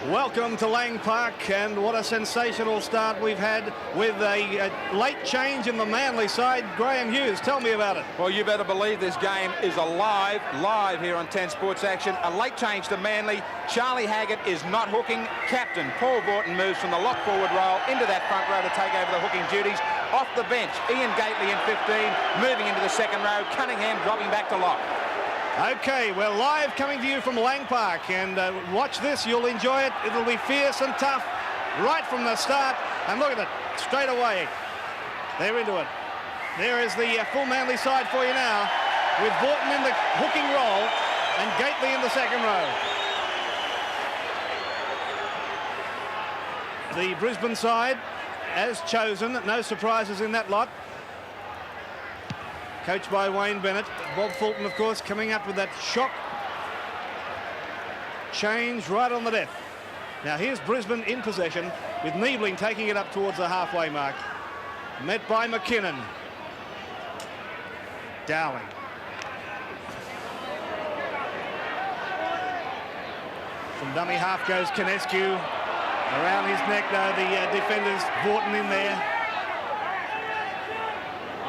Welcome to Lang Park, and what a sensational start we've had with a late change in the Manly side. Graham Hughes, tell me about it. Well, you better believe this game is live here on 10 Sports Action. A late change to Manly. Charlie Haggett is not hooking. Captain Paul Vaughton moves from the lock forward role into that front row to take over the hooking duties. Off the bench, Ian Gately in 15, moving into the second row. Cunningham dropping back to lock. Okay, we're live coming to you from Lang Park, and watch this, you'll enjoy it. It'll be fierce and tough right from the start, and look at it, straight away. They're into it. There is the full Manly side for you now, with Vaughton in the hooking role and Gately in the second row. The Brisbane side, as chosen, no surprises in that lot. Coached by Wayne Bennett. Bob Fulton, of course, coming up with that shock change right on the death. Now here's Brisbane in possession, with Niebling taking it up towards the halfway mark. Met by McKinnon. Dowling. From dummy half goes Kinescu. Around his neck, though, the defenders, Vaughton in there.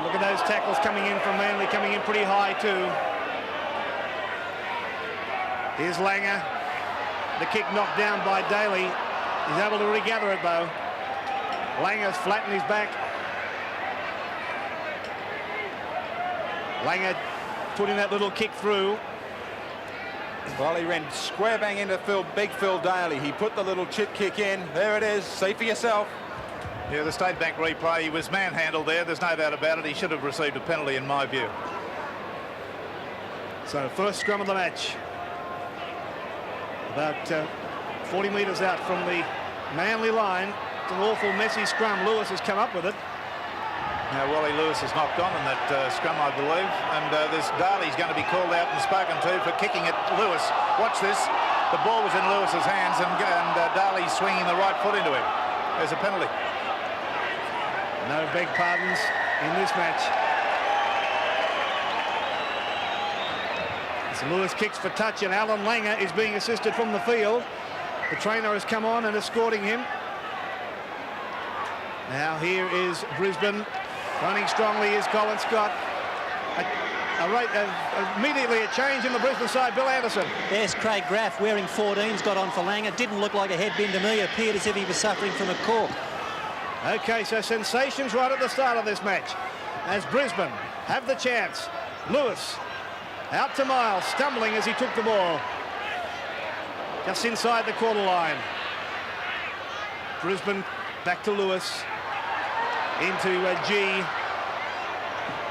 Look at those tackles coming in from Manly, coming in pretty high too. Here's Langer. The kick knocked down by Daly. He's able to regather it though. Langer's flattened his back. Langer putting that little kick through. Well, he ran square bang into big Phil Daly. He put the little chit kick in. There it is. See for yourself. Yeah, the State Bank replay, he was manhandled there. There's no doubt about it. He should have received a penalty in my view. So first scrum of the match. About 40 metres out from the Manly line. It's an awful messy scrum. Lewis has come up with it. Now Wally Lewis has knocked on in that scrum, I believe. And this Daly's going to be called out and spoken to for kicking at Lewis. Watch this. The ball was in Lewis's hands and Daly's swinging the right foot into him. There's a penalty. No beg pardons in this match. So Lewis kicks for touch, and Alan Langer is being assisted from the field. The trainer has come on and escorting him. Now here is Brisbane. Running strongly is Colin Scott. Immediately a change in the Brisbane side. Bill Anderson. Yes, Craig Graff wearing 14's got on for Langer. Didn't look like a headwind to me. Appeared as if he was suffering from a cork. Okay, so sensations right at the start of this match as Brisbane have the chance. Lewis out to Miles, stumbling as he took the ball. Just inside the quarter line. Brisbane back to Lewis. Into G.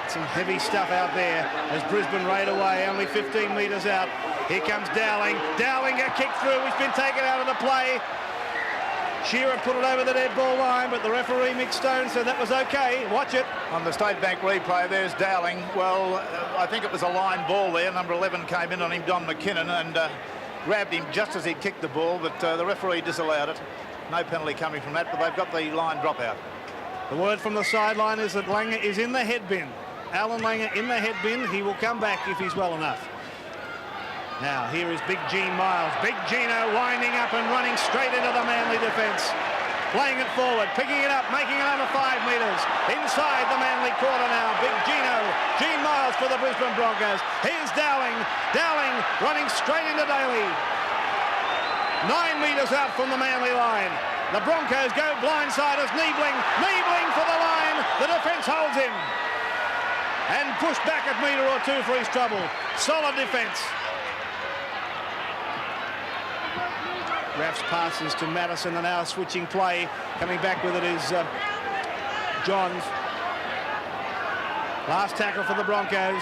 Some heavy stuff out there as Brisbane raid away, only 15 metres out. Here comes Dowling. Dowling a kick through. He's been taken out of the play. Shearer put it over the dead ball line, but the referee Mick Stone said that was okay. Watch it. On the State Bank replay, there's Dowling. Well, I think it was a line ball there. Number 11 came in on him, Don McKinnon, and grabbed him just as he kicked the ball, but the referee disallowed it. No penalty coming from that, but they've got the line dropout. The word from the sideline is that Langer is in the head bin. Alan Langer in the head bin. He will come back if he's well enough. Now, here is Big Gene Miles. Big Gino winding up and running straight into the Manly defence. Playing it forward, picking it up, making another 5 metres. Inside the Manly quarter now. Big Gino. Gene Miles for the Brisbane Broncos. Here's Dowling. Dowling running straight into Daly. 9 metres out from the Manly line. The Broncos go blindside as Niebling. Niebling for the line. The defence holds him. And pushed back a metre or two for his trouble. Solid defence. Raff's passes to Madison, and now switching play. Coming back with it is Johns. Last tackle for the Broncos.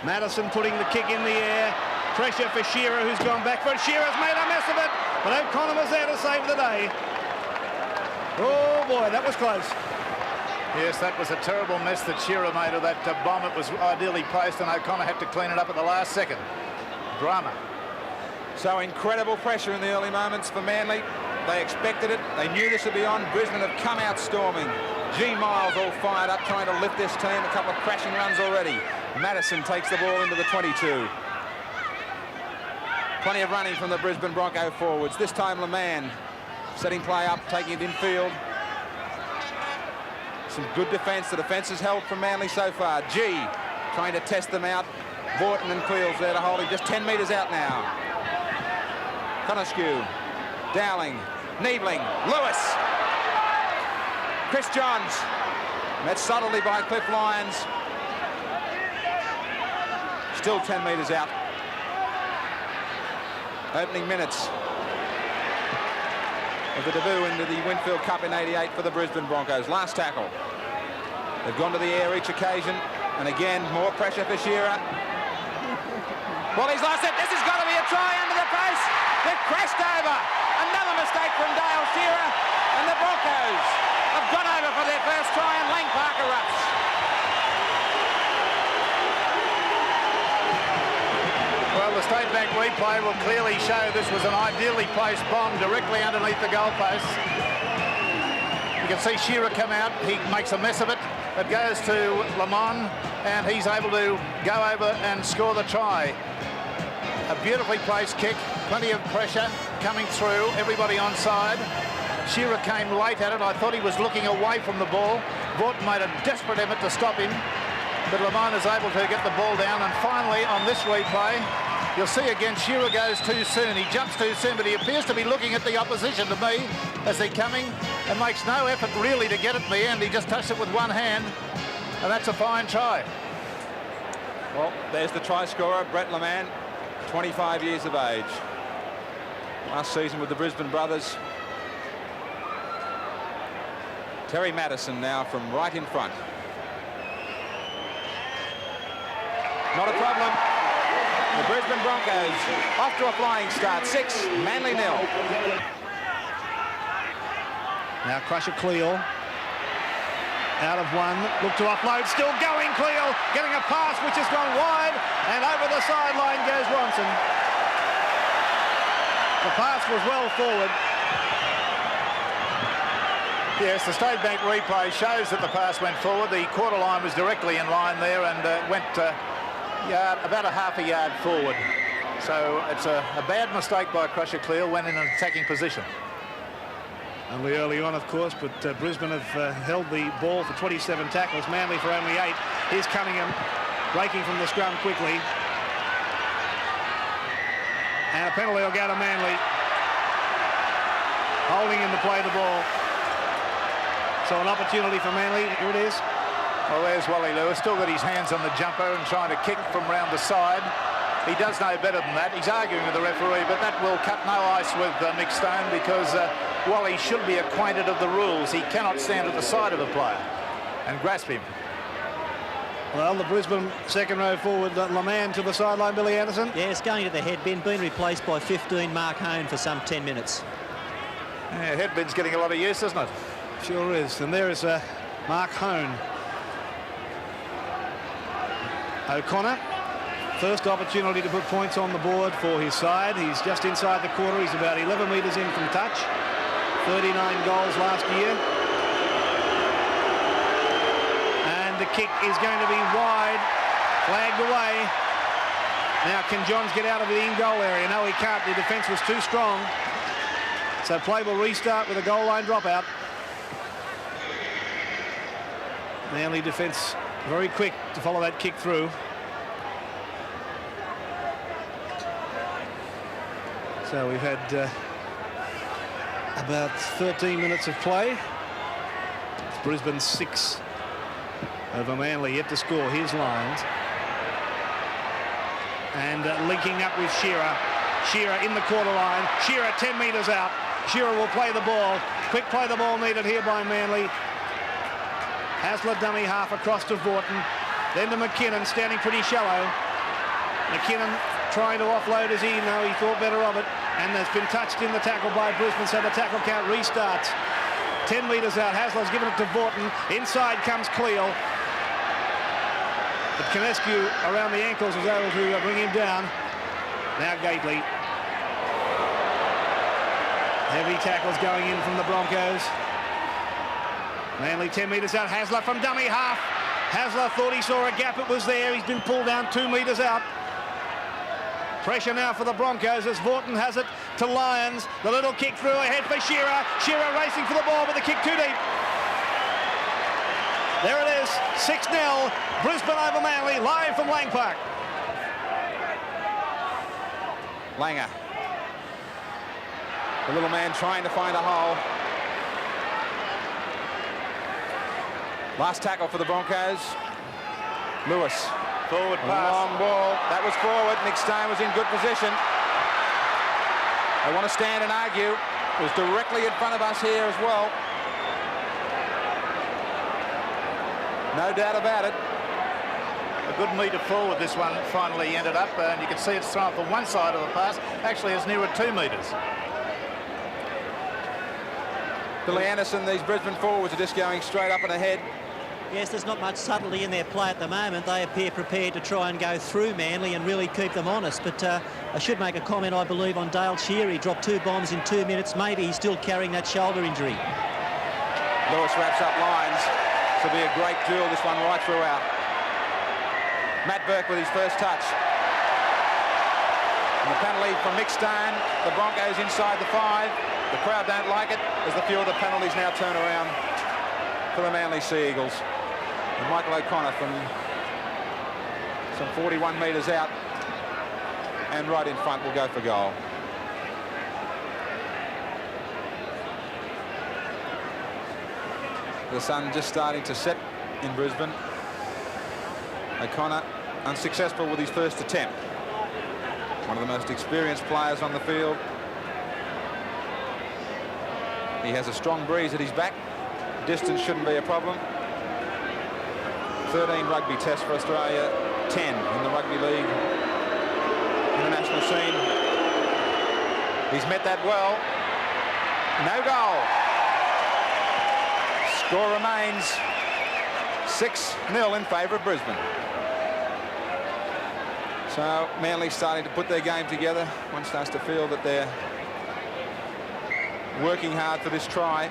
Madison putting the kick in the air. Pressure for Shearer, who's gone back for it. Shearer's made a mess of it, but O'Connor was there to save the day. Oh boy, that was close. Yes, that was a terrible mess that Shearer made of that bomb. It was ideally placed, and O'Connor had to clean it up at the last second. Drama. So incredible pressure in the early moments for Manly. They expected it. They knew this would be on. Brisbane have come out storming. G. Miles all fired up, trying to lift this team. A couple of crashing runs already. Madison takes the ball into the 22. Plenty of running from the Brisbane Bronco forwards. This time LeMan setting play up, taking it infield. Some good defence. The defence has held from Manly so far. G trying to test them out. Vorton and Cleels there to hold him. Just 10 metres out now. Coniscu, Dowling, Niebling, Lewis. Chris Johns. Met subtly by Cliff Lyons. Still 10 metres out. Opening minutes of the debut into the Winfield Cup in '88 for the Brisbane Broncos. Last tackle. They've gone to the air each occasion. And again, more pressure for Shearer. Well, he's lost it. This has got to be a try under the post. They've crashed over. Another mistake from Dale Shearer. And the Broncos have gone over for their first try, and Lang Park erupts. Well, the State Bank replay will clearly show this was an ideally placed bomb directly underneath the goalpost. You can see Shearer come out. He makes a mess of it. It goes to Lamont, and he's able to go over and score the try. A beautifully placed kick, plenty of pressure coming through, everybody onside. Shearer came late at it. I thought he was looking away from the ball. Vorton made a desperate effort to stop him, but Lamont is able to get the ball down. And finally, on this replay, you'll see again Shearer goes too soon. He jumps too soon, but he appears to be looking at the opposition to me as they're coming, and makes no effort really to get at me, and he just touched it with one hand, and that's a fine try. Well, there's the try scorer, Brett LeMan, 25 years of age. Last season with the Brisbane brothers. Terry Madison now from right in front. Not a problem. The Brisbane Broncos off to a flying start. 6, Manly 0. Now Crusher Cleal. Out of one, look to offload, still going Cleal, getting a pass which has gone wide, and over the sideline goes Ronson. The pass was well forward. Yes, the State Bank replay shows that the pass went forward. The quarter line was directly in line there and went about a half a yard forward. So it's a bad mistake by Crusher Cleal when in an attacking position. Only early on, of course, but Brisbane have held the ball for 27 tackles, Manly for only 8. Here's Cunningham breaking from the scrum quickly. And a penalty will go to Manly. Holding him to play the ball. So an opportunity for Manly. Here it is. Well, there's Wally Lewis, still got his hands on the jumper and trying to kick from round the side. He does know better than that. He's arguing with the referee, but that will cut no ice with Mick Stone, because Wally should be acquainted of the rules. He cannot stand at the side of a player and grasp him. Well, the Brisbane second row forward, LeMan to the sideline, Billy Anderson. Yes, going to the head bin, been replaced by 15 Mark Hone for some 10 minutes. Yeah, head bin's getting a lot of use, isn't it? Sure is. And there is Mark Hone. O'Connor, first opportunity to put points on the board for his side. He's just inside the quarter. He's about 11 metres in from touch. 39 goals last year. And the kick is going to be wide, flagged away. Now, can Johns get out of the in-goal area? No, he can't. The defence was too strong. So play will restart with a goal line dropout. Manly defence very quick to follow that kick through. So we've had about 13 minutes of play. It's Brisbane 6 over Manly, yet to score. Here's Lyons. And linking up with Shearer. Shearer in the quarter line. Shearer 10 metres out. Shearer will play the ball. Quick play the ball needed here by Manly. Hasler dummy half across to Vorton. Then to McKinnon, standing pretty shallow. McKinnon trying to offload as he thought better of it. And has been touched in the tackle by Brisbane, so the tackle count restarts. 10 metres out, Hasler's given it to Vorton. Inside comes Cleal. But Conescu around the ankles was able to bring him down. Now Gately. Heavy tackles going in from the Broncos. Manly 10 metres out, Hasler from dummy half. Hasler thought he saw a gap, it was there. He's been pulled down 2 metres out. Pressure now for the Broncos as Vaughton has it to Lyons. The little kick through ahead for Shearer. Shearer racing for the ball with the kick too deep. There it is, 6-0, Brisbane over Manly, live from Lang Park. Langer. The little man trying to find a hole. Last tackle for the Broncos. Lewis. Forward pass. Long ball. That was forward. Nick Stone was in good position. They want to stand and argue. It was directly in front of us here as well. No doubt about it. A good metre forward this one finally ended up, and you can see it's thrown from one side of the pass, actually as near at 2 metres. Billy Anderson, these Brisbane forwards are just going straight up and ahead. Yes, there's not much subtlety in their play at the moment. They appear prepared to try and go through Manly and really keep them honest. But I should make a comment, I believe, on Dale Shearer. He dropped 2 bombs in 2 minutes. Maybe he's still carrying that shoulder injury. Lewis wraps up lines. This will be a great duel, this one right throughout. Matt Burke with his first touch. And the penalty from Nick Stone. The Broncos inside the 5. The crowd don't like it as the few of the penalties now turn around for the Manly Sea Eagles. And Michael O'Connor from some 41 metres out and right in front will go for goal. The sun just starting to set in Brisbane. O'Connor unsuccessful with his first attempt. One of the most experienced players on the field. He has a strong breeze at his back. Distance shouldn't be a problem. 13 rugby tests for Australia, 10 in the Rugby League international scene. He's met that well. No goal. Score remains 6-0 in favour of Brisbane. So Manly starting to put their game together. One starts to feel that they're working hard for this try.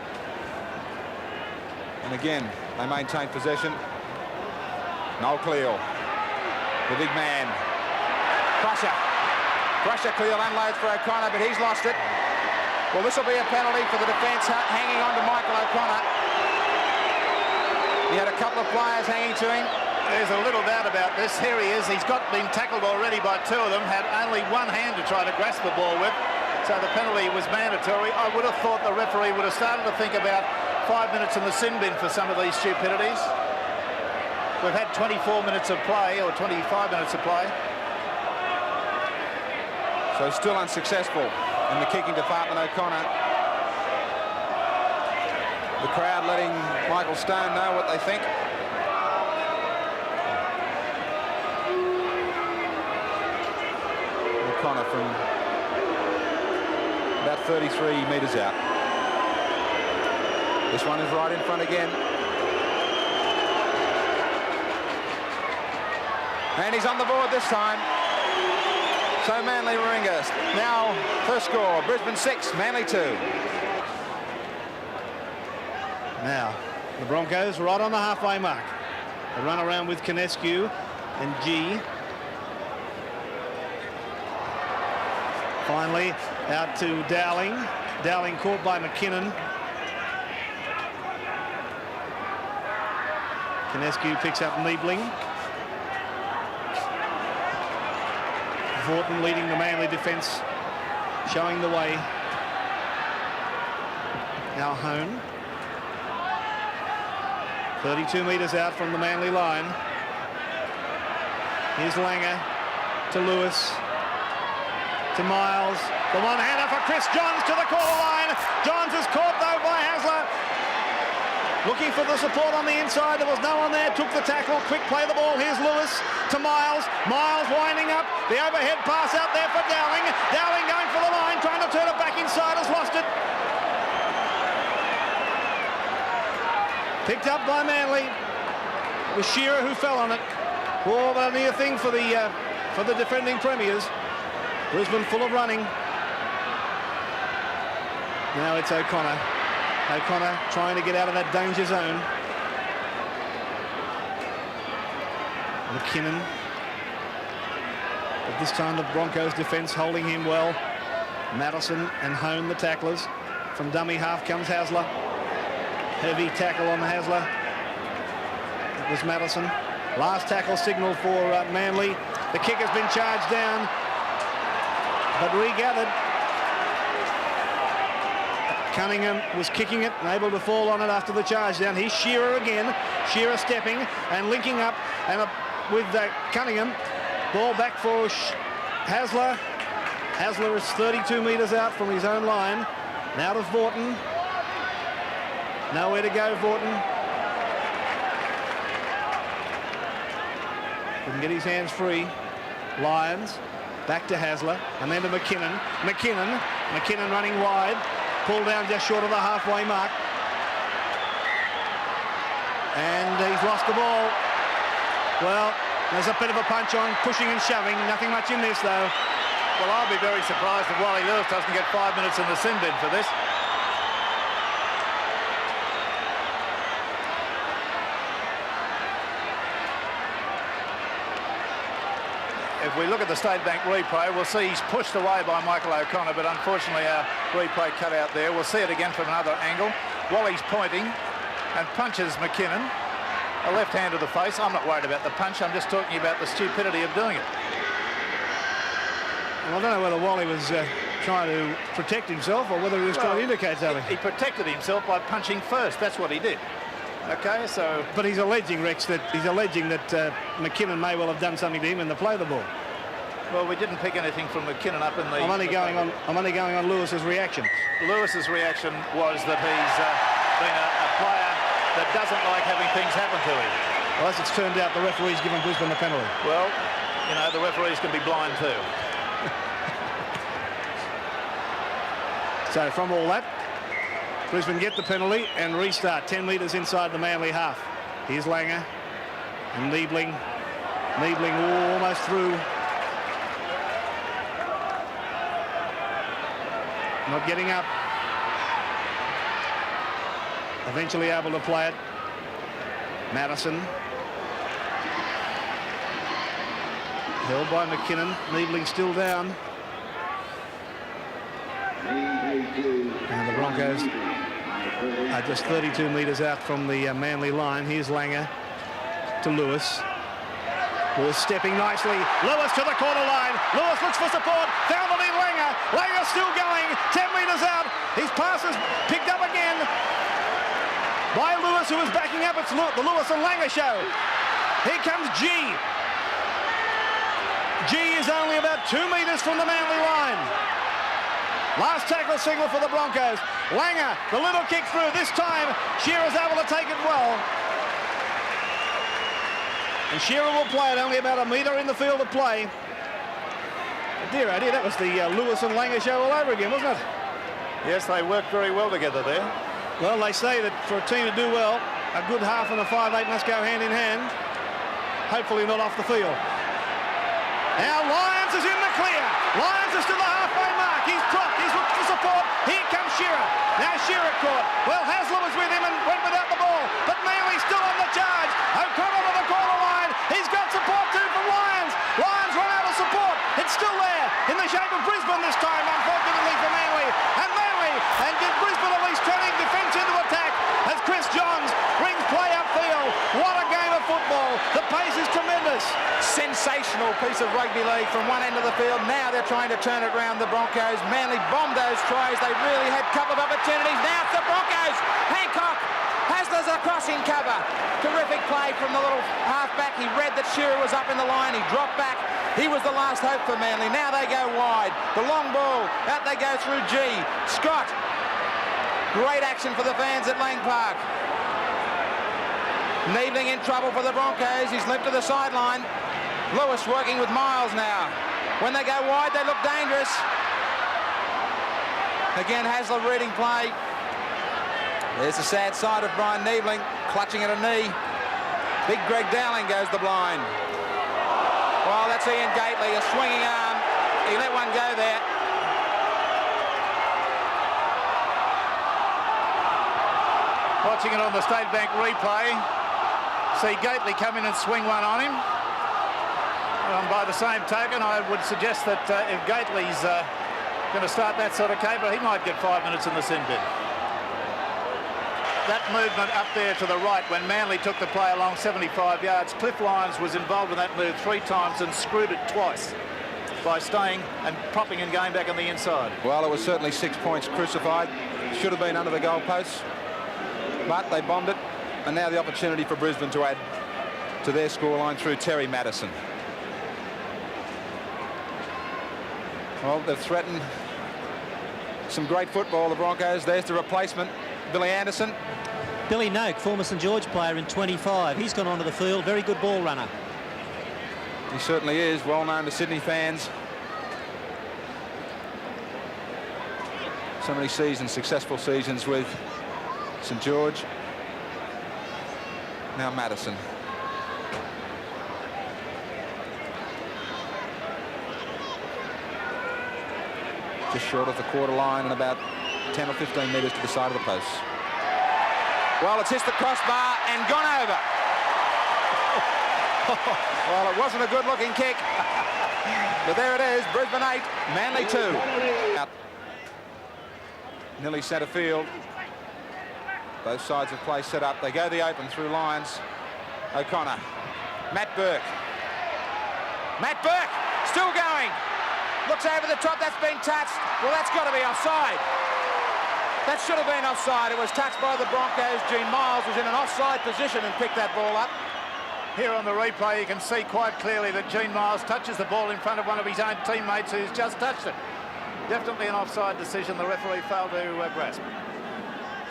And again, they maintain possession. Noel Cleal, the big man. Crusher Cleal unloads for O'Connor, but he's lost it. Well, this will be a penalty for the defence hanging on to Michael O'Connor. He had a couple of players hanging to him. There's a little doubt about this. Here he is. He's been tackled already by 2 of them. Had only one hand to try to grasp the ball with. So the penalty was mandatory. I would have thought the referee would have started to think about 5 minutes in the sin bin for some of these stupidities. We've had 24 minutes of play, or 25 minutes of play. So still unsuccessful in the kicking department, O'Connor. The crowd letting Michael Stone know what they think. O'Connor from about 33 metres out. This one is right in front again. And he's on the board this time. So Manly Warringah now first score, Brisbane 6, Manly 2. Now, the Broncos right on the halfway mark. They run around with Kinescu and G. Finally, out to Dowling. Dowling caught by McKinnon. Kinescu picks up Niebling. Vaughton leading the Manly defence, showing the way. Now Hone. 32 metres out from the Manly line. Here's Langer to Lewis. To Miles. The one-hander for Chris Johns to the corner line. Johns is caught though by Hasler. Looking for the support on the inside. There was no one there. Took the tackle. Quick play the ball. Here's Lewis to Miles. Miles winding up. The overhead pass out there for Dowling. Dowling going for the line. Trying to turn it back inside. Has lost it. Picked up by Manly. It was Shearer who fell on it. Oh, but a near thing for the defending premiers. Brisbane full of running. Now it's O'Connor. O'Connor trying to get out of that danger zone. McKinnon. But this time the Broncos defence holding him well. Madison and Hone the tacklers. From dummy half comes Hasler. Heavy tackle on Hasler. That was Madison. Last tackle signal for Manly. The kick has been charged down, but regathered. Cunningham was kicking it and able to fall on it after the charge down. Here's Shearer again. Shearer stepping and linking up and with Cunningham. Ball back for Hasler. Hasler is 32 metres out from his own line. Now to Vaughton. Nowhere to go, Vaughton. Couldn't get his hands free. Lyons back to Hasler and then to McKinnon. McKinnon running wide. Pulled down just short of the halfway mark. And he's lost the ball. Well, there's a bit of a punch on, pushing and shoving. Nothing much in this, though. Well, I'll be very surprised if Wally Lewis doesn't get 5 minutes in the sin bin for this. If we look at the State Bank replay, we'll see he's pushed away by Michael O'Connor, but unfortunately our replay cut out there. We'll see it again from another angle. Wally's pointing and punches McKinnon. A left hand to the face. I'm not worried about the punch. I'm just talking about the stupidity of doing it. Well, I don't know whether Wally was trying to protect himself or whether he was trying to indicate something. He protected himself by punching first. That's what he did. Okay, so... But he's alleging, Rex, that McKinnon may well have done something to him in the play of the ball. Well, we didn't pick anything from McKinnon up in the... I'm only going on Lewis's reaction. Lewis's reaction was that he's been a player that doesn't like having things happen to him. Well, as it's turned out, the referee's given Brisbane the penalty. Well, you know, the referees can be blind too. So from all that, Brisbane get the penalty and restart 10 metres inside the Manly half. Here's Langer and Niebling. Niebling almost through. Not getting up. Eventually able to play it. Madison. Held by McKinnon. Niebling still down. And the Broncos are just 32 metres out from the Manly line. Here's Langer to Lewis. Lewis stepping nicely. Lewis to the corner line. Lewis looks for support. Found it in Langer. Langer still going. 10 metres out. His pass is picked up again by Lewis, who is backing up. It's the Lewis and Langer show. Here comes G. G is only about 2 metres from the Manly line. Last tackle signal for the Broncos. Langer, the little kick through. This time, Shearer's able to take it well. And Shearer will play it only about a metre in the field of play. Dear, oh dear, that was the Lewis and Langer show all over again, wasn't it? Yes, they worked very well together there. Well, they say that for a team to do well, a good half and a 5'8" must go hand in hand. Hopefully not off the field. Now Lyons is in the clear. Lyons is to the halfway mark. He's dropped. He's looked for support. Here comes Shearer. Now Shearer caught. Well, Hasler was with him and went without the ball. But Manley's still on the charge. O'Connor to the corner line. He's got support too from Lyons. Lyons run out of support. It's still there in the shape of Brisbane this time, unfortunately for Manly. And did Brisbane at least turning defence into attack as Chris Johns brings play upfield. What a game of football. The pace is tremendous. Sensational piece of rugby league from one end of the field. Now they're trying to turn it around, the Broncos. Manly bombed those tries. They really had a couple of opportunities. Now it's the Broncos. Hancock. Hasler's across in cover. Terrific play from the little halfback. He read that Shearer was up in the line. He dropped back. He was the last hope for Manly. Now they go wide. The long ball. Out they go through G. Scott. Great action for the fans at Lang Park. Niebling in trouble for the Broncos. He's limped to the sideline. Lewis working with Miles now. When they go wide, they look dangerous. Again, Hasler reading play. There's the sad side of Brian Niebling, clutching at a knee. Big Greg Dowling goes the blind. Well, that's Ian Gately, a swinging arm. He let one go there. Watching it on the State Bank replay. See Gately come in and swing one on him. And by the same token, I would suggest that if Gately's going to start that sort of caper, he might get 5 minutes in the sin bin. That movement up there to the right when Manly took the play along 75 yards, Cliff Lyons was involved in that move 3 times and screwed it twice by staying and propping and going back on the inside. Well, it was certainly 6 points crucified. Should have been under the goalposts, but they bombed it, and now the opportunity for Brisbane to add to their scoreline through Terry Madison. Well, they've threatened some great football, the Broncos. There's the replacement, Billy Anderson. Billy Noak, former St George player in 25. He's gone onto the field. Very good ball runner. He certainly is, well known to Sydney fans. So many seasons, successful seasons with St George. Now Madison. Just short of the quarter line and about 10 or 15 metres to the side of the post. Well, it's hit the crossbar and gone over. Well, it wasn't a good-looking kick, but there it is. Brisbane 8, Manly 2. Out. Nearly centre field. Both sides of play set up. They go the open through Lyons. O'Connor. Matt Burke. Matt Burke still going. Looks over the top. That's been touched. Well, that's got to be offside. That should have been offside. It was touched by the Broncos. Gene Miles was in an offside position and picked that ball up. Here on the replay, you can see quite clearly that Gene Miles touches the ball in front of one of his own teammates who's just touched it. Definitely an offside decision. The referee failed to grasp.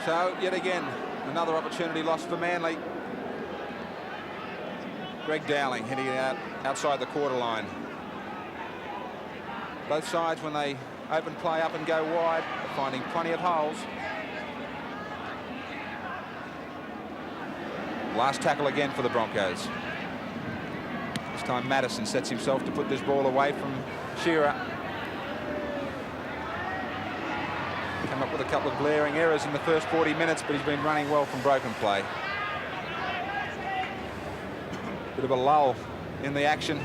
So, yet again, another opportunity lost for Manly. Greg Dowling hitting it out outside the quarter line. Both sides, when they open play up and go wide, are finding plenty of holes. Last tackle again for the Broncos. This time Madison sets himself to put this ball away from Shearer. Came up with a couple of glaring errors in the first 40 minutes, but he's been running well from broken play. Bit of a lull in the action.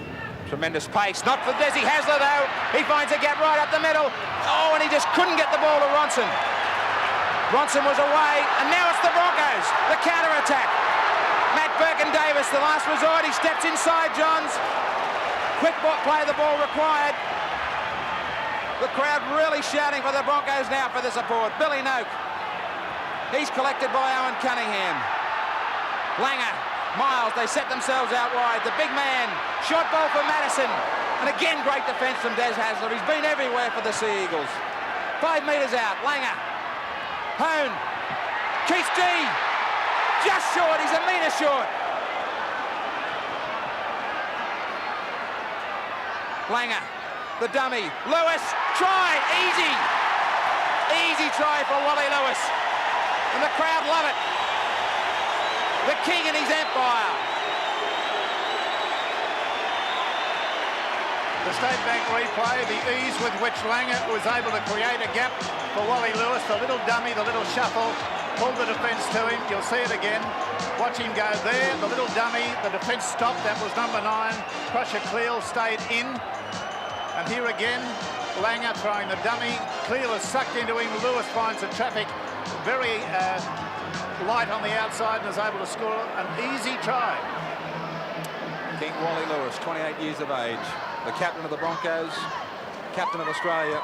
Tremendous pace. Not for Desi Hasler, though. He finds a gap right up the middle. Oh, and he just couldn't get the ball to Ronson. Ronson was away, and now it's the Broncos. The counter-attack. Matt Burke and Davis, the last resort. He steps inside Johns. Quick play of the ball required. The crowd really shouting for the Broncos now for the support. Billy Noak. He's collected by Owen Cunningham. Langer, Miles, they set themselves out wide. The big man, short ball for Madison. And again, great defence from Des Hasler. He's been everywhere for the Sea Eagles. 5 metres out, Langer. Hone. Keith G. Just short, he's a metre short. Langer, the dummy. Lewis, try, easy. Easy try for Wally Lewis. And the crowd love it. The king and his empire. The State Bank replay, the ease with which Langer was able to create a gap for Wally Lewis, the little dummy, the little shuffle, pulled the defence to him. You'll see it again. Watch him go there, the little dummy, the defence stopped, that was number 9. Crusher Cleal stayed in. And here again, Langer throwing the dummy. Cleal is sucked into him. Lewis finds the traffic very light on the outside and is able to score an easy try. King Wally Lewis, 28 years of age. The captain of the Broncos, captain of Australia.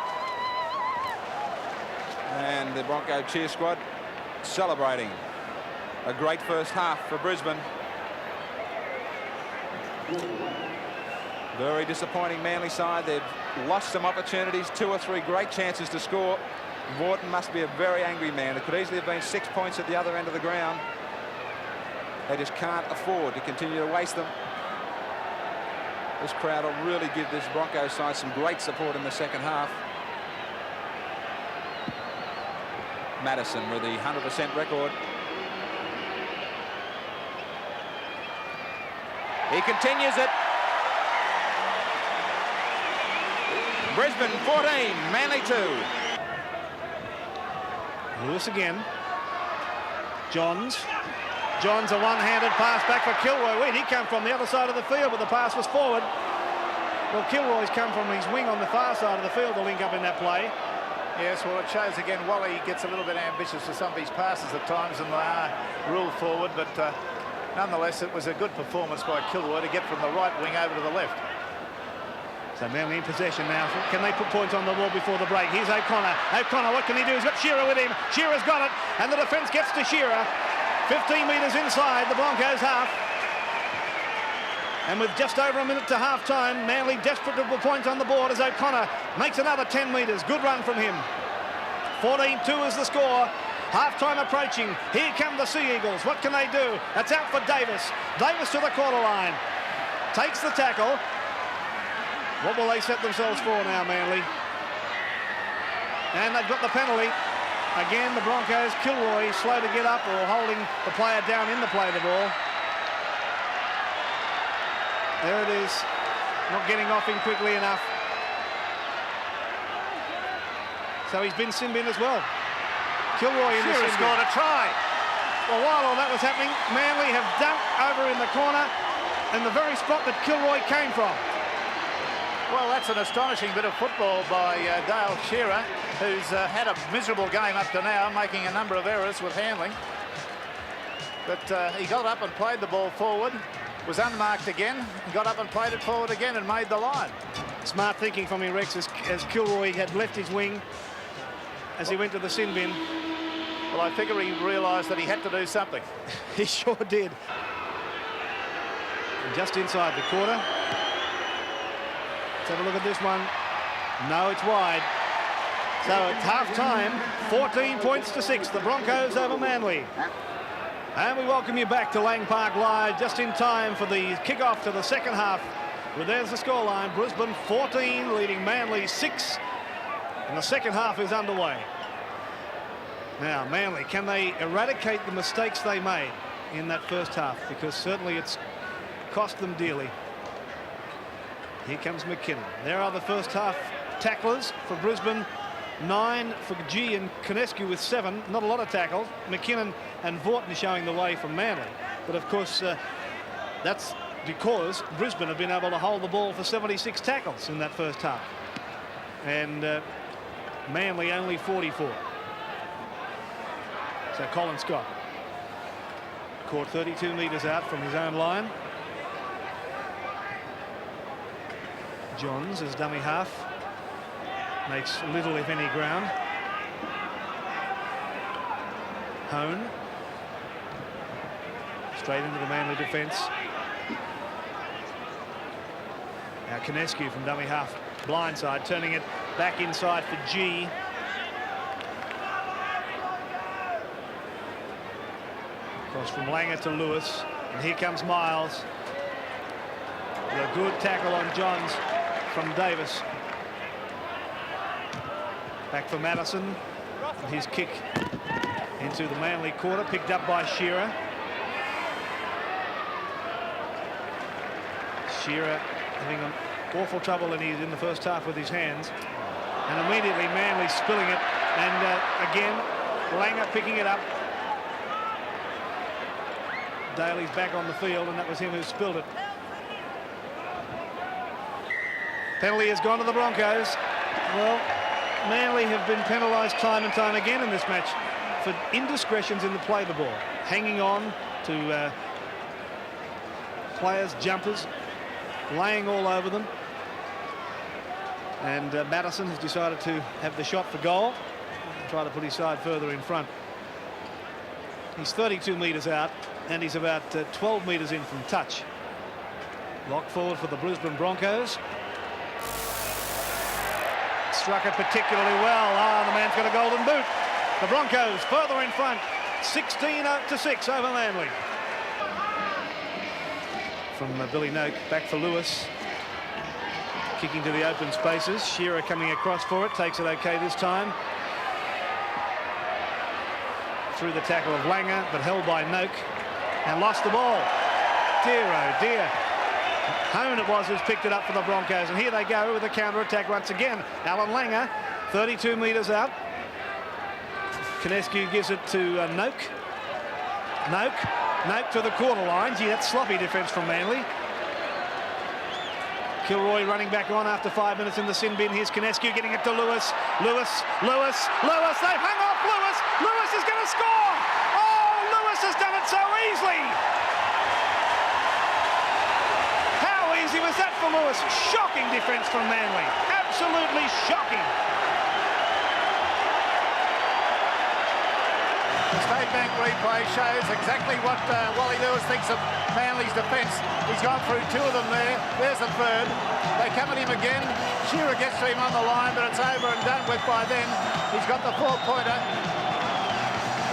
And the Bronco cheer squad celebrating a great first half for Brisbane. Very disappointing Manly side. They've lost some opportunities, 2 or 3 great chances to score. Morton must be a very angry man. It could easily have been 6 points at the other end of the ground. They just can't afford to continue to waste them. This crowd will really give this Broncos side some great support in the second half. Madison with the 100% record. He continues it. Brisbane 14, Manly 2. Lewis again. Johns. Johns, a one-handed pass back for Kilroy. Where'd he come from? The other side of the field, but the pass was forward. Well, Kilroy's come from his wing on the far side of the field to link up in that play. Yes, well, it shows again Wally gets a little bit ambitious for some of his passes at times, and they are ruled forward, but nonetheless, it was a good performance by Kilroy to get from the right wing over to the left. So Manly in possession now. Can they put points on the wall before the break? Here's O'Connor. O'Connor, what can he do? He's got Shearer with him. Shearer's got it, and the defence gets to Shearer. 15 metres inside the Broncos half. And with just over a minute to half-time, Manly desperate to put points on the board as O'Connor makes another 10 metres. Good run from him. 14-2 is the score. Half-time approaching. Here come the Sea Eagles. What can they do? That's out for Davis. Davis to the quarter line. Takes the tackle. What will they set themselves for now, Manly? And they've got the penalty. Again, the Broncos. Kilroy slow to get up or holding the player down in the play of the ball. There it is. Not getting off him quickly enough. So he's been sin bin as well. Kilroy in the sin bin. Scored a try. Well, while all that was happening, Manly have dumped over in the corner in the very spot that Kilroy came from. Well, that's an astonishing bit of football by Dale Shearer, who's had a miserable game up to now, making a number of errors with handling. But he got up and played the ball forward, was unmarked again, got up and played it forward again and made the line. Smart thinking from him, Rex, as Kilroy had left his wing as he went to the sin bin. Well, I figure he realised that he had to do something. He sure did. And just inside the quarter. Let's have a look at this one. No, it's wide. So it's half-time, 14 points to 6. The Broncos over Manly. And we welcome you back to Lang Park Live just in time for the kick-off to the second half. Well, there's the scoreline. Brisbane 14 leading Manly 6. And the second half is underway. Now, Manly, can they eradicate the mistakes they made in that first half? Because certainly it's cost them dearly. Here comes McKinnon. There are the first half tacklers for Brisbane. 9 for G and Konescu with 7. Not a lot of tackles. McKinnon and Vorton showing the way from Manly. But of course, that's because Brisbane have been able to hold the ball for 76 tackles in that first half. And Manly only 44. So Colin Scott caught 32 metres out from his own line. Johns as dummy half. Makes little, if any, ground. Hone. Straight into the Manly defence. Now Konescu from dummy half. Blindside, turning it back inside for G. Across from Langer to Lewis. And here comes Miles. With a good tackle on Johns from Davis. Back for Madison. And his kick into the Manly quarter, picked up by Shearer. Shearer having an awful trouble in the first half with his hands. And immediately Manly spilling it. And again, Langer picking it up. Daly's back on the field, and that was him who spilled it. Penalty has gone to the Broncos. Well, Manly have been penalised time and time again in this match for indiscretions in the play of the ball. Hanging on to players' jumpers, laying all over them. And Madison has decided to have the shot for goal. Try to put his side further in front. He's 32 metres out, and he's about 12 metres in from touch. Lock forward for the Brisbane Broncos. Struck it particularly well. The man's got a golden boot. The Broncos further in front, 16-6 over Manly. From Billy Noak, back for Lewis. Kicking to the open spaces. Shearer coming across for it, takes it okay this time. Through the tackle of Langer, but held by Noak. And lost the ball. Dear, oh dear. Hone it was who's picked it up for the Broncos, and here they go with a counter-attack once again. Alan Langer, 32 metres out. Konescu gives it to Noak. Noak to the quarter line. Gee, that's sloppy defence from Manly. Kilroy running back on after 5 minutes in the sin bin. Here's Konescu getting it to Lewis. Lewis. They've hung off Lewis. Lewis is going to score. Oh, Lewis has done it so easily. How easy was that for Lewis? Shocking defence from Manly. Absolutely shocking. The State Bank replay shows exactly what Wally Lewis thinks of Manly's defence. He's gone through 2 of them there. There's the third. They come at him again. Shearer gets to him on the line, but it's over and done with by then. He's got the 4-pointer.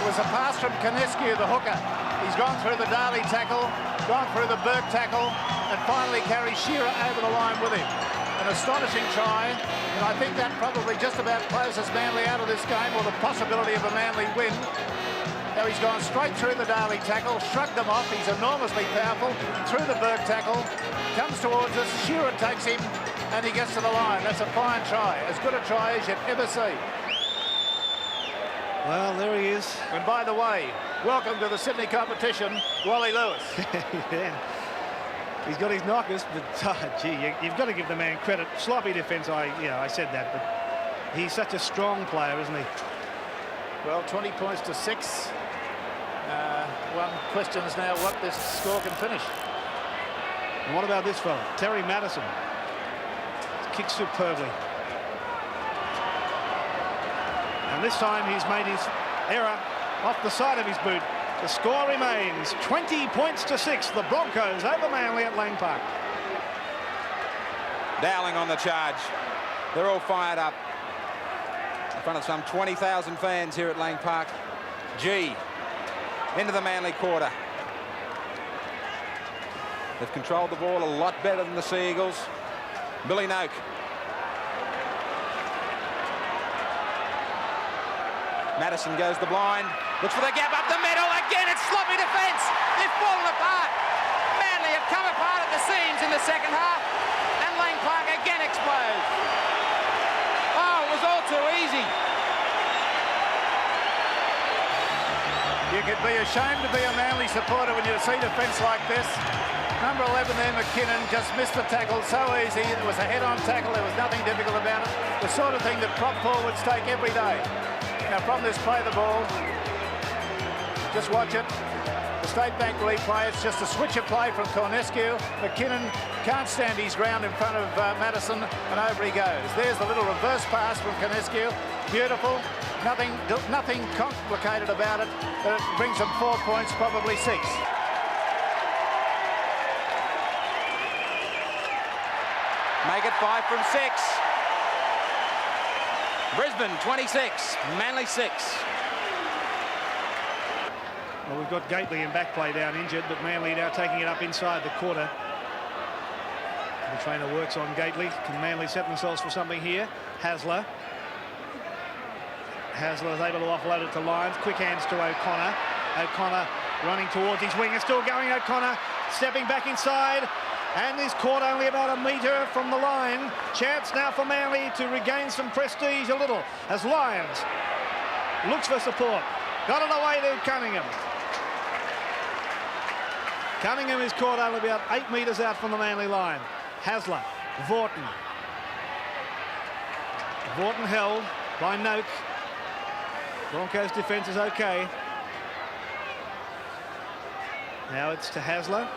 It was a pass from Konescu, the hooker. He's gone through the Daly tackle, gone through the Burke tackle, and finally carries Shearer over the line with him. An astonishing try, and I think that probably just about closes Manly out of this game, or the possibility of a Manly win. Now he's gone straight through the Daly tackle, shrugged them off. He's enormously powerful. Through the Burke tackle, comes towards us. Shearer takes him, and he gets to the line. That's a fine try, as good a try as you'd ever see. Well, there he is. And by the way, welcome to the Sydney competition, Wally Lewis. Yeah. He's got his knockers, but gee, you've got to give the man credit. Sloppy defence, I said that, but he's such a strong player, isn't he? Well, 20 points to 6. One question is now what this score can finish. And what about this fella, Terry Madison? Kicks superbly. And this time he's made his error off the side of his boot. The score remains 20 points to 6. The Broncos over Manly at Lang Park. Dowling on the charge. They're all fired up in front of some 20,000 fans here at Lang Park. G into the Manly quarter. They've controlled the ball a lot better than the Sea Eagles. Billy Noak. Madison goes the blind. Looks for the gap up the middle. Again, it's sloppy defence. They've fallen apart. Manly have come apart at the seams in the second half. And Lang Park again explodes. Oh, it was all too easy. You could be ashamed to be a Manly supporter when you see defence like this. Number 11 there, McKinnon, just missed the tackle so easy. It was a head-on tackle. There was nothing difficult about it. The sort of thing that prop forwards take every day. Now from this play the ball, just watch it. The State Bank replay, it's just a switch of play from Konescu. McKinnon can't stand his ground in front of Madison, and over he goes. There's the little reverse pass from Konescu. Beautiful. Nothing complicated about it, but it brings them 4 points, probably 6. Make it 5 from 6. Brisbane 26, Manly 6. Well, we've got Gately in back play down injured, but Manly now taking it up inside the quarter. The trainer works on Gately. Can Manly set themselves for something here? Hasler is able to offload it to Lyons. Quick hands to O'Connor. O'Connor running towards his wing. It's still going. O'Connor stepping back inside. And is caught only about a metre from the line. Chance now for Manly to regain some prestige a little as Lyons looks for support. Got it away to Cunningham. Cunningham is caught only about 8 metres out from the Manly line. Hasler, Vaughton. Vaughton held by Noak. Broncos defence is okay. Now it's to Hasler.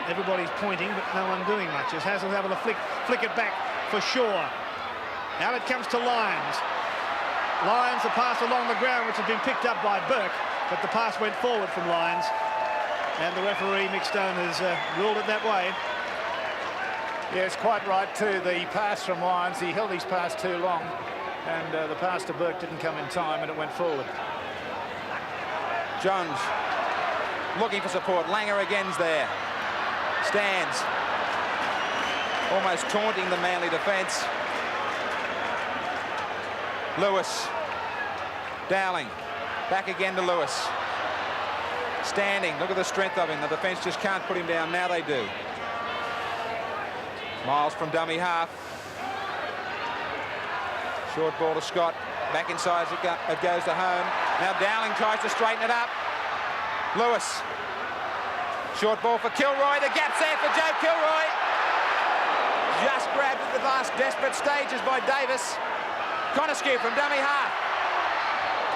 Everybody's pointing, but no one doing much as Hasler's able to flick it back for Shaw. Now it comes to Lyons. Lyons, the pass along the ground, which has been picked up by Burke, but the pass went forward from Lyons. And the referee, Mick Stone, has ruled it that way. Yes, quite right too. The pass from Lyons, he held his pass too long, and the pass to Burke didn't come in time, and it went forward. Jones looking for support. Langer again's there. Stands. Almost taunting the Manly defence. Lewis. Dowling. Back again to Lewis. Standing. Look at the strength of him. The defence just can't put him down. Now they do. Miles from dummy half. Short ball to Scott. Back inside it goes to home. Now Dowling tries to straighten it up. Lewis. Short ball for Kilroy. The gap's there for Joe Kilroy. just grabbed at the last desperate stages by Davis. Coniscue from dummy half.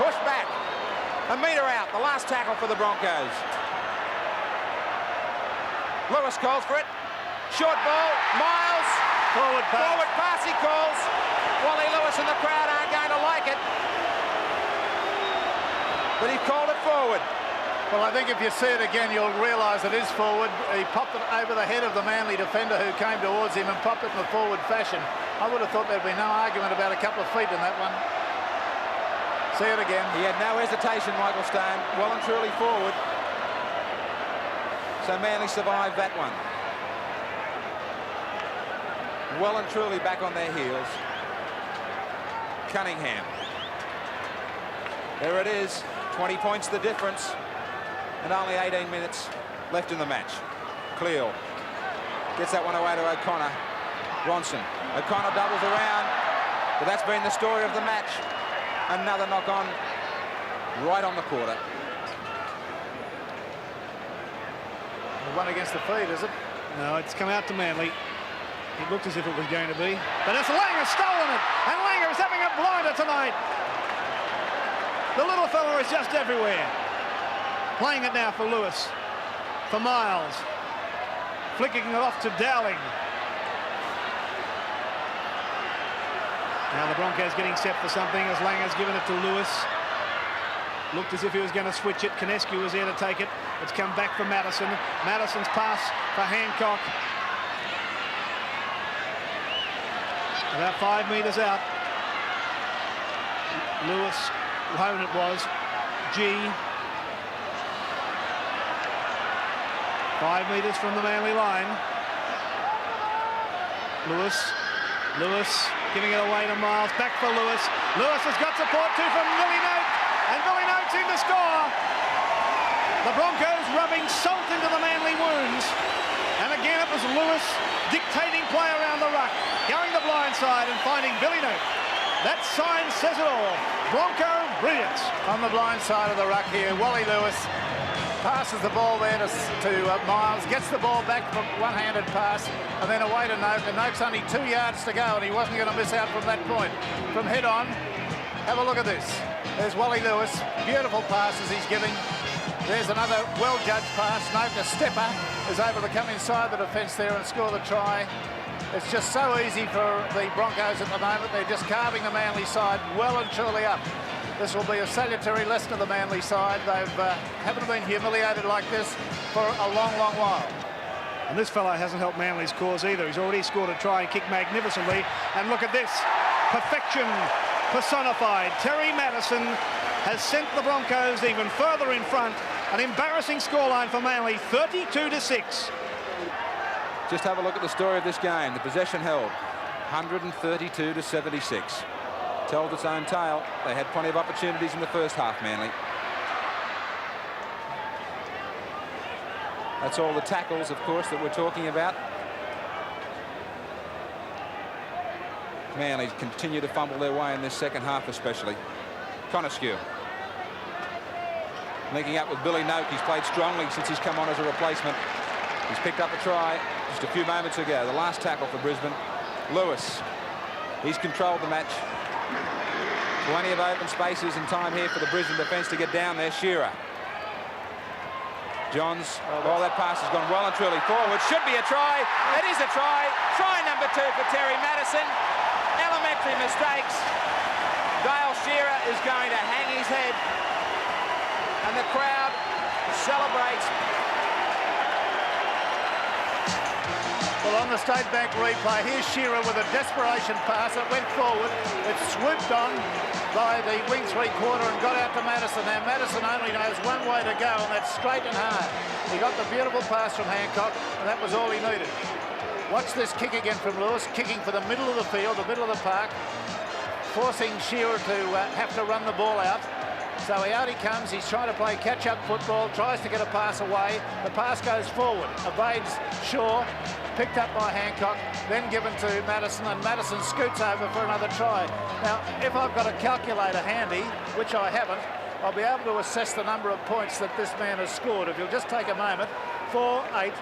Pushed back. A metre out. The last tackle for the Broncos. Lewis calls for it. Short ball. Miles. Forward pass. Forward pass he calls. Wally Lewis and the crowd aren't going to like it. But he called it forward. Well, I think if you see it again, you'll realise it is forward. He popped it over the head of the Manly defender who came towards him and popped it in a forward fashion. I would have thought there'd be no argument about a couple of feet in that one. See it again. He had no hesitation, Michael Stone. Well and truly forward. So Manly survived that one. Well and truly back on their heels. Cunningham. There it is. 20 points the difference. And only 18 minutes left in the match. Cleal gets that one away to O'Connor. Ronson. O'Connor doubles around. But that's been the story of the match. Another knock on right on the quarter. One against the feet, is it? No, it's come out to Manly. It looked as if it was going to be. But it's Langer stolen it. And Langer is having a blinder tonight. The little fella is just everywhere. Playing it now for Lewis. For Miles. Flicking it off to Dowling. Now the Broncos getting set for something as Langer's given it to Lewis. Looked as if he was going to switch it. Coniscue was there to take it. It's come back for Madison. Madison's pass for Hancock. About 5 metres out. Lewis, whom it was. G. 5 metres from the Manly line. Lewis giving it away to Miles. Back for Lewis. Lewis has got support too from Billy Note. And Billy Note's in to score. The Broncos rubbing salt into the Manly wounds. And again it was Lewis dictating play around the ruck. Going the blind side and finding Billy Note. That sign says it all. Bronco brilliance. On the blind side of the ruck here, Wally Lewis passes the ball there to Miles, gets the ball back from one-handed pass, and then away to Noak. And Noak's only 2 yards to go, and he wasn't going to miss out from that point. From head on, have a look at this. There's Wally Lewis. Beautiful passes he's giving. There's another well-judged pass. Noak, a stepper, is able to come inside the defence there and score the try. It's just so easy for the Broncos at the moment. They're just carving the Manly side well and truly up. This will be a salutary lesson to the Manly side. They haven't been humiliated like this for a long, long while. And this fellow hasn't helped Manly's cause either. He's already scored a try and kicked magnificently. And look at this. Perfection personified. Terry Madison has sent the Broncos even further in front. An embarrassing scoreline for Manly, 32-6. Just have a look at the story of this game. The possession held, 132-76. Tells its own tale. They had plenty of opportunities in the first half, Manly. That's all the tackles, of course, that we're talking about. Manly continue to fumble their way in this second half, especially. Coniscue. Linking up with Billy Noak. He's played strongly since he's come on as a replacement. He's picked up a try just a few moments ago. The last tackle for Brisbane. Lewis. He's controlled the match. Plenty of open spaces and time here for the Brisbane defence to get down there. Shearer. Johns. Oh, that pass has gone well and truly forward. Should be a try. It is a try. Try number 2 for Terry Madison. Elementary mistakes. Dale Shearer is going to hang his head. And the crowd celebrates. Well, on the State Bank replay, here's Shearer with a desperation pass. It went forward. It swooped on by the wing three-quarter and got out to Madison. Now, Madison only knows one way to go, and that's straight and hard. He got the beautiful pass from Hancock, and that was all he needed. Watch this kick again from Lewis, kicking for the middle of the field, the middle of the park, forcing Shearer to have to run the ball out. So out he comes. He's trying to play catch-up football, tries to get a pass away. The pass goes forward, evades Shaw, picked up by Hancock, then given to Madison, and Madison scoots over for another try. Now, if I've got a calculator handy, which I haven't, I'll be able to assess the number of points that this man has scored. If you'll just take a moment, 4, 8,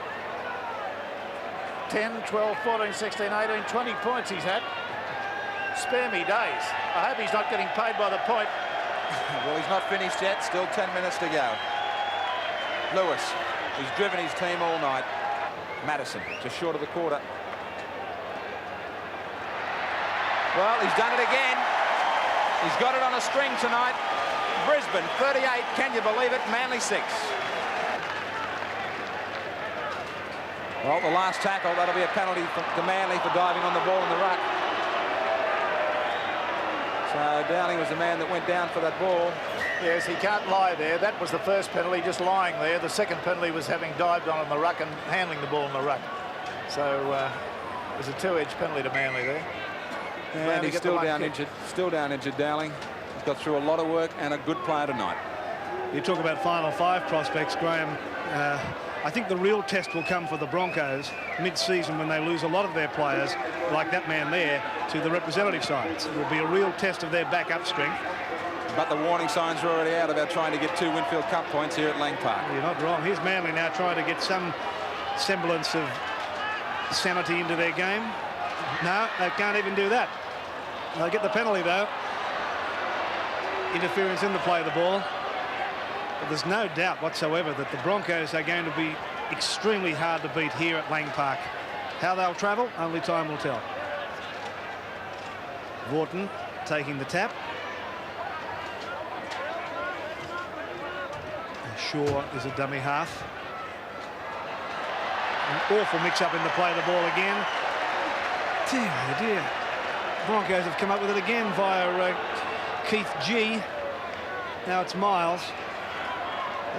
10, 12, 14, 16, 18, 20 points he's had. Spare me days. I hope he's not getting paid by the point. Well, he's not finished yet. Still 10 minutes to go. Lewis, he's driven his team all night. Madison, just short of the quarter. Well, he's done it again. He's got it on a string tonight. Brisbane, 38. Can you believe it? Manly, 6. Well, the last tackle, that'll be a penalty to Manly for diving on the ball in the ruck. So Dowling was the man that went down for that ball. Yes, he can't lie there. That was the first penalty, just lying there. The second penalty was having dived on in the ruck and handling the ball in the ruck. So it was a 2-edged penalty to Manly there. And he's still down injured. Still down injured, Dowling. He's got through a lot of work and a good player tonight. You talk about final 5 prospects, Graham. I think the real test will come for the Broncos mid-season when they lose a lot of their players, like that man there, to the representative sides. It will be a real test of their backup strength. But the warning signs are already out about trying to get 2 Winfield Cup points here at Lang Park. You're not wrong. Here's Manly now trying to get some semblance of sanity into their game. No, they can't even do that. They'll get the penalty, though. Interference in the play of the ball. But there's no doubt whatsoever that the Broncos are going to be extremely hard to beat here at Lang Park. How they'll travel, only time will tell. Vaughton taking the tap. Shaw is a dummy half. An awful mix-up in the play of the ball again. Dear, oh dear. Broncos have come up with it again via Keith G. Now it's Miles.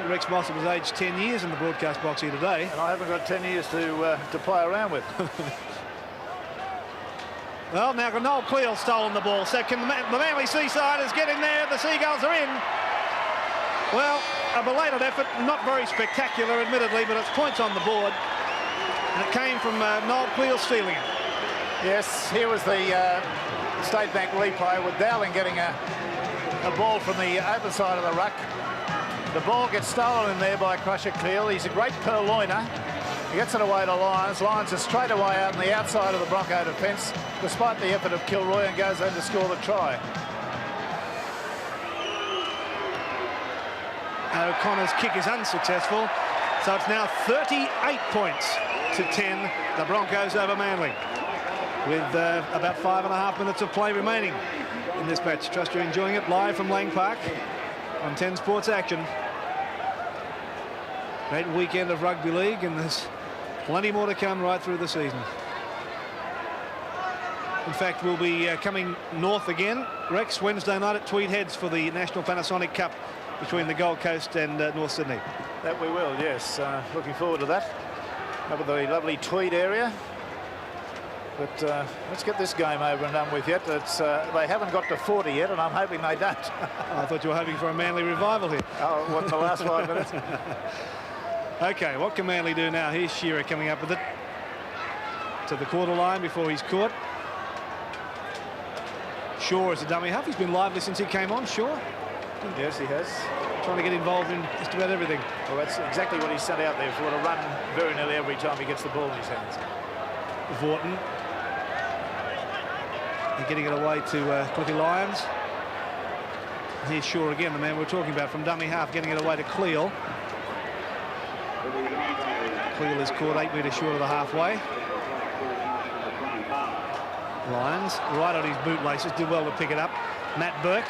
Rex Mossop was aged 10 years in the broadcast box here today. And I haven't got 10 years to play around with. Well, now Noel Cleal stolen the ball. So can the Manly Seasiders get in there? The Seagulls are in. Well, a belated effort, not very spectacular, admittedly, but it's points on the board. And it came from Noel Cleal stealing it. Yes, here was the State Bank replay with Dowling getting a ball from the open side of the ruck. The ball gets stolen in there by Crusher Cleal. He's a great purloiner. He gets it away to Lyons. Lyons is straight away out on the outside of the Bronco defence, despite the effort of Kilroy, and goes in to score the try. O'Connor's kick is unsuccessful, so it's now 38 points to 10. The Broncos over Manly, with about 5.5 minutes of play remaining in this match. Trust you're enjoying it live from Lang Park on 10 Sports Action. Great weekend of rugby league, and there's plenty more to come right through the season. In fact, we'll be coming north again, Rex, Wednesday night at Tweed Heads for the National Panasonic Cup between the Gold Coast and North Sydney. That we will, yes. Looking forward to that. Up at the lovely Tweed area. But let's get this game over and done with yet. They haven't got to 40 yet, and I'm hoping they don't. I thought you were hoping for a Manly revival here. Oh, what, in the last 5 minutes? OK, what can Manly do now? Here's Shearer coming up with it to the quarter line before he's caught. Shaw is a dummy half. He's been lively since he came on, Shaw. Yes, he has. Trying to get involved in just about everything. Well, that's exactly what he's sent out there for, to run very nearly every time he gets the ball in his hands. Vaughton. And getting it away to Cliffy Lyons. Here's Shaw again, the man we're talking about, from dummy half, getting it away to Cleal. Cleal is caught 8 metres short of the halfway. Lyons right on his bootlaces, did well to pick it up. Matt Burke.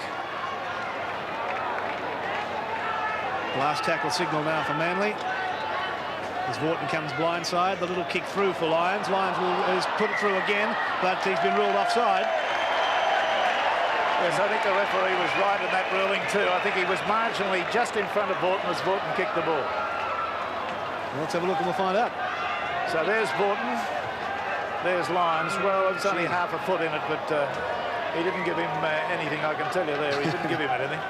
Last tackle signal now for Manly. As Vaughton comes blindside, the little kick through for Lyons. Lyons has put it through again, but he's been ruled offside. Yes, I think the referee was right in that ruling too. I think he was marginally just in front of Vaughton as Vaughton kicked the ball. Well, let's have a look and we'll find out. So there's Vaughton. There's Lyons. Well, it's only half a foot in it, but he didn't give him anything, I can tell you there. He didn't give him anything.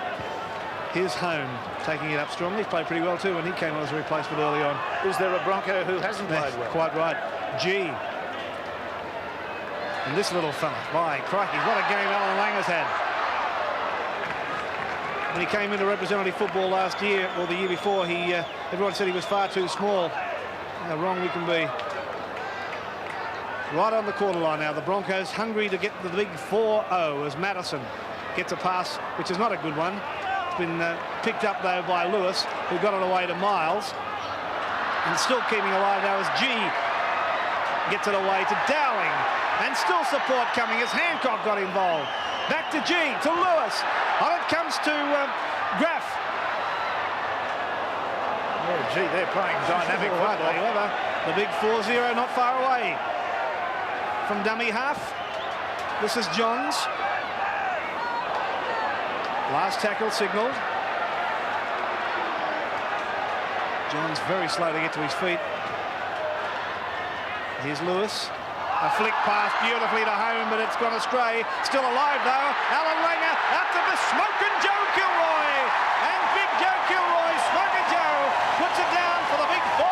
Here's Hone taking it up strongly. He's played pretty well too when he came on as a replacement early on. Is there a Bronco who hasn't played well? Quite right. G. And this little fella, by crikey, what a game Alan Langer's had. When he came into representative football last year, or the year before, everyone said he was far too small. How wrong we can be. Right on the quarter line now. The Broncos hungry to get the big 4-0 as Madison gets a pass, which is not a good one. It's been picked up, though, by Lewis, who got it away to Miles. And still keeping alive now as G gets it away to Dowling. And still support coming as Hancock got involved. Back to G, to Lewis. On it comes to Graff. Yeah, gee, they're playing dynamic football. However, the big 4-0 not far away from dummy half. This is Johns. Last tackle signalled. Johns very slow to get to his feet. Here's Lewis. A flick pass beautifully to home, but it's gone astray. Still alive, though. Alan Langer out to the Smokin' Joe Kilroy. And big Joe Kilroy, Smokin' Joe, puts it down for the big 4-0.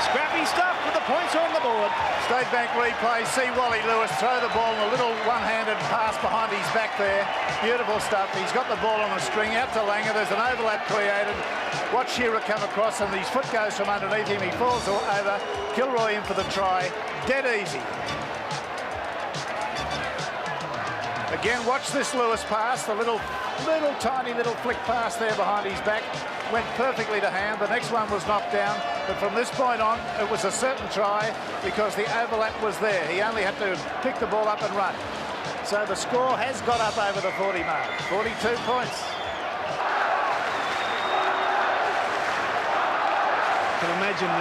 Scrappy stuff, but the points are on the board. State Bank replay, see Wally Lewis throw the ball in a little one-handed pass behind his back there. Beautiful stuff. He's got the ball on a string out to Langer. There's an overlap created. Watch Shearer come across and his foot goes from underneath him. He falls over. Kilroy in for the try. Dead easy. Again, watch this Lewis pass. The little tiny flick pass there behind his back. Went perfectly to hand. The next one was knocked down. But from this point on, it was a certain try because the overlap was there. He only had to pick the ball up and run. So the score has got up over the 40 mark. 42 points. I can imagine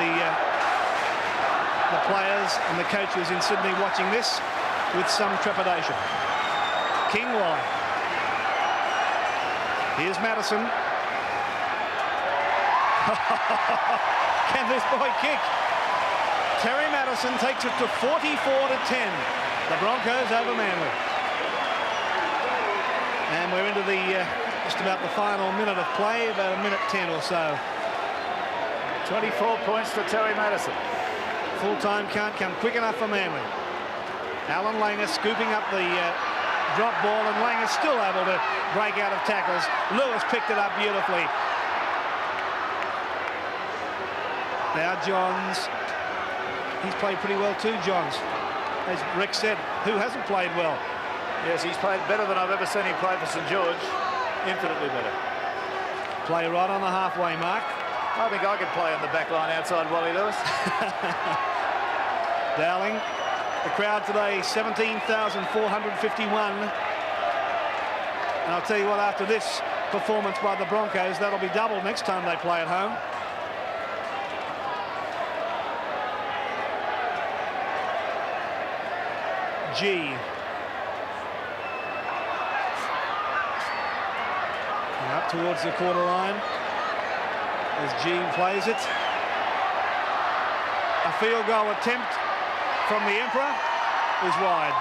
the players and the coaches in Sydney watching this with some trepidation. King wide. Here's Madison. Can this boy kick? Terry Madison takes it to 44-10. The Broncos over Manly. And we're into the just about the final minute of play, about a minute 10 or so. 24 points to Terry Madison. Full-time can't come quick enough for Manly. Alan Langer scooping up the drop ball, and Langer still able to break out of tackles. Lewis picked it up beautifully. Now Johns. He's played pretty well too, Johns. As Rick said, who hasn't played well? Yes, he's played better than I've ever seen him play for St George. Infinitely better. Play right on the halfway mark. I think I could play on the back line outside Wally Lewis. Dowling. The crowd today, 17,451. And I'll tell you what, after this performance by the Broncos, that'll be doubled next time they play at home. G. And up towards the quarter line as G plays it. A field goal attempt from the Emperor is wide.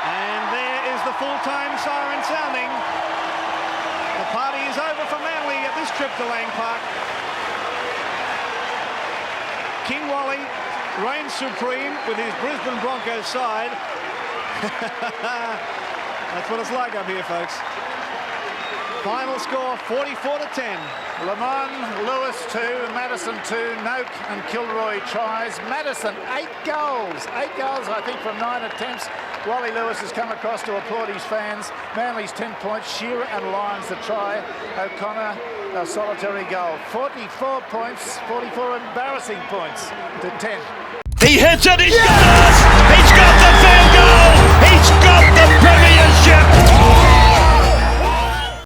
And there is the full-time siren sounding. The party is over for Manly at this trip to Lang Park. King Wally reigns supreme with his Brisbane Broncos side. That's what it's like up here, folks. Final score, 44-10. Lamont, Lewis 2, Madison 2, Noak and Kilroy tries. Madison, 8 goals. 8 goals, I think, from 9 attempts. Wally Lewis has come across to applaud his fans. Manly's 10 points. Shearer and Lyons the try. O'Connor, a solitary goal. 44 points, 44 embarrassing points to 10. He hits it, he's got it!